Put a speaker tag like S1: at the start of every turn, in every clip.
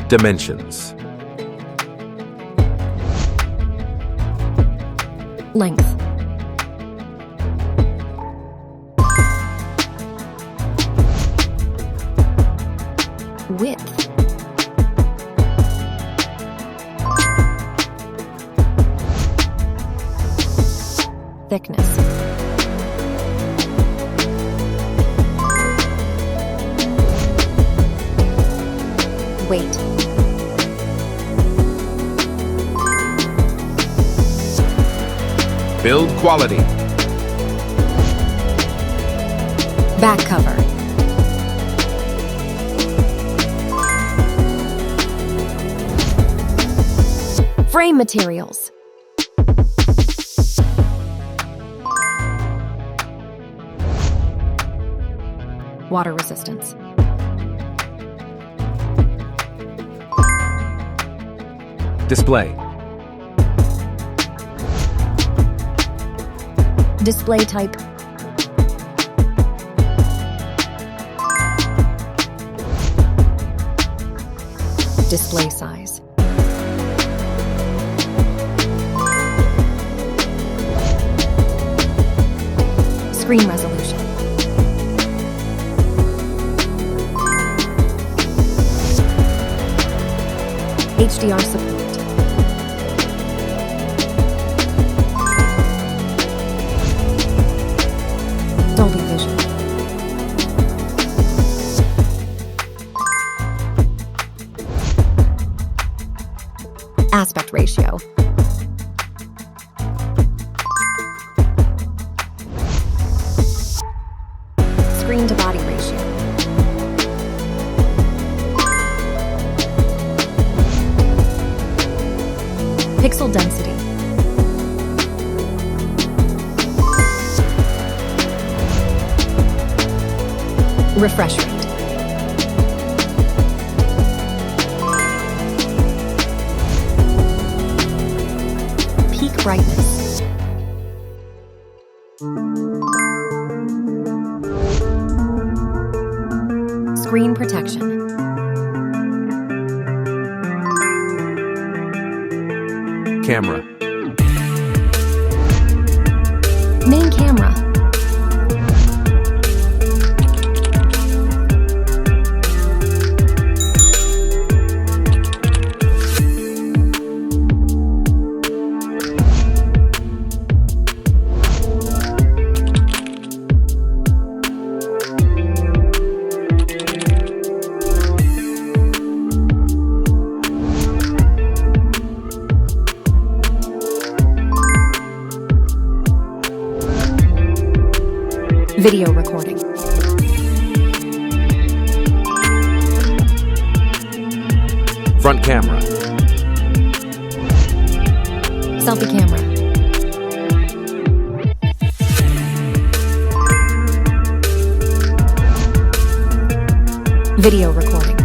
S1: Dimensions.
S2: Length. Width. Thickness. Weight.
S1: Build quality.
S2: Back cover. Frame materials. Water resistance.
S1: Display.
S2: Display type. Display size. Screen resolution. HDR support. Dolby Vision. Aspect ratio. Screen to body ratio. Pixel density. Refresh rate. Peak brightness. Screen protection.
S1: Camera.
S2: Main camera. Video recording.
S1: Front camera.
S2: Selfie camera. Video recording.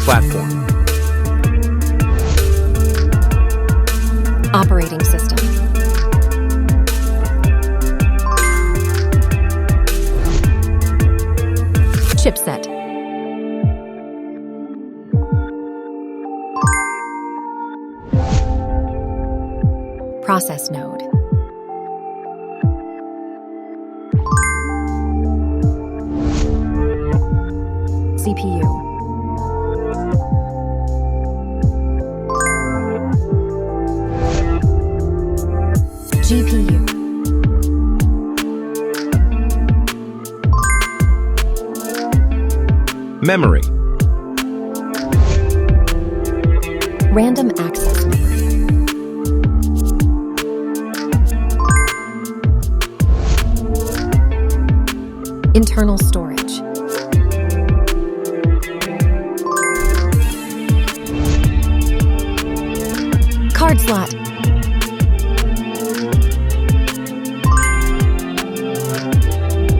S1: Platform.
S2: Operating system. Chipset. Process node. CPU. GPU.
S1: Memory.
S2: Random access memory. Internal storage. Card slot.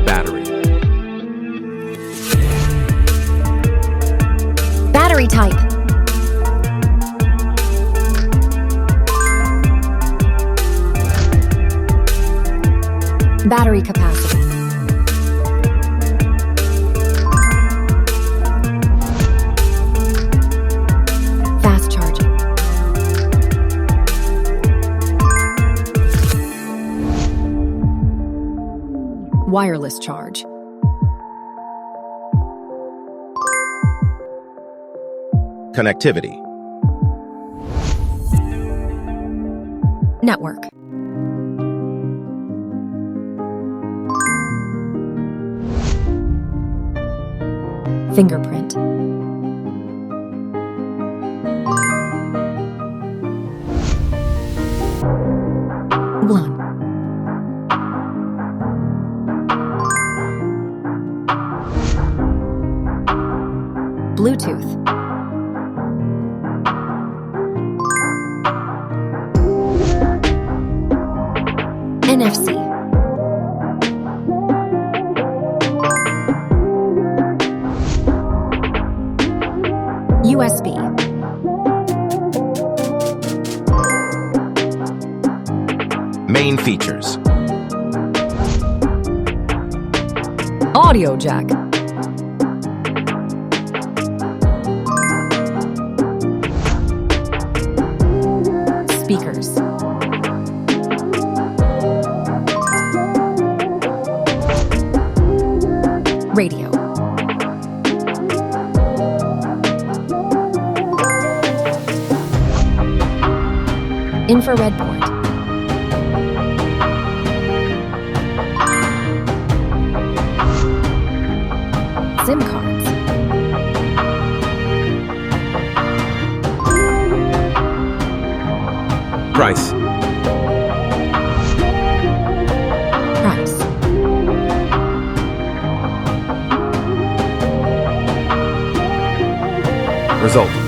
S1: Battery.
S2: Battery type. Battery capacity. Wireless charge.
S3: Connectivity.
S2: Network. Fingerprint. One. Bluetooth. NFC. USB.
S3: Main features.
S2: Audio jack. Speakers. Radio. Infrared port. SIM cards.
S1: Price.
S2: Price.
S1: Result.